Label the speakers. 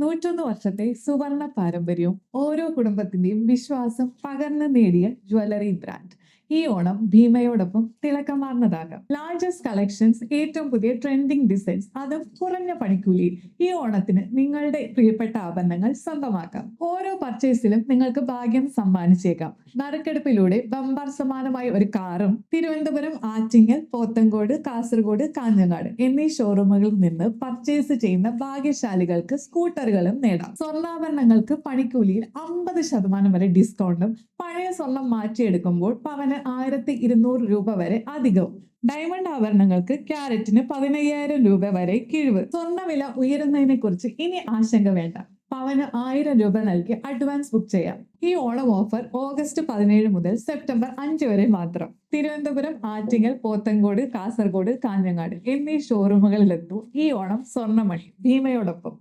Speaker 1: 101 വർഷത്തെ സുവർണ പാരമ്പര്യവും ഓരോ കുടുംബത്തിന്റെയും വിശ്വാസം പകർന്നു നേടിയ ജ്വല്ലറി ബ്രാൻഡ്. ഈ ഓണം ഭീമയോടൊപ്പം തിളക്കമാർന്നതാകാം. ലാർജസ്റ്റ് കളക്ഷൻസ്, ഏറ്റവും പുതിയ ട്രെൻഡിംഗ് ഡിസൈൻസ്, അതും കുറഞ്ഞ പണിക്കൂലിയിൽ. ഈ ഓണത്തിന് നിങ്ങളുടെ പ്രിയപ്പെട്ട ആഭരണങ്ങൾ സ്വന്തമാക്കാം. ഓരോ പർച്ചേസിലും നിങ്ങൾക്ക് ഭാഗ്യം സമ്മാനിച്ചേക്കാം. നറുക്കെടുപ്പിലൂടെ ബമ്പർ സമ്മാനമായി ഒരു കാറും. തിരുവനന്തപുരം, ആറ്റിങ്ങൽ, പോത്തങ്കോട്, കാസർഗോഡ്, കാഞ്ഞങ്ങാട് എന്നീ ഷോറൂമുകളിൽ നിന്ന് പർച്ചേസ് ചെയ്യുന്ന ഭാഗ്യശാലികൾക്ക് സ്കൂട്ടറുകളും നേടാം. സ്വർണ്ണാഭരണങ്ങൾക്ക് പണിക്കൂലിയിൽ 50% വരെ ഡിസ്കൗണ്ടും. പഴയ സ്വർണം മാറ്റിയെടുക്കുമ്പോൾ പവന് 1200 രൂപ വരെ അധികവും. ഡയമണ്ട് ആഭരണങ്ങൾക്ക് ക്യാരറ്റിന് 15,000 രൂപ വരെ കിഴിവ്. സ്വർണ്ണവില ഉയരുന്നതിനെ കുറിച്ച് ഇനി ആശങ്ക വേണ്ട. പവന് 1000 രൂപ നൽകി അഡ്വാൻസ് ബുക്ക് ചെയ്യാം. ഈ ഓണം ഓഫർ ഓഗസ്റ്റ് 17 മുതൽ സെപ്റ്റംബർ 5 വരെ മാത്രം. തിരുവനന്തപുരം, ആറ്റിങ്ങൽ, പോത്തങ്കോട്, കാസർഗോഡ്, കാഞ്ഞങ്ങാട് എന്നീ ഷോറൂമുകളിലെത്തൂ. ഈ ഓണം സ്വർണ്ണമണി ഭീമയോടൊപ്പം.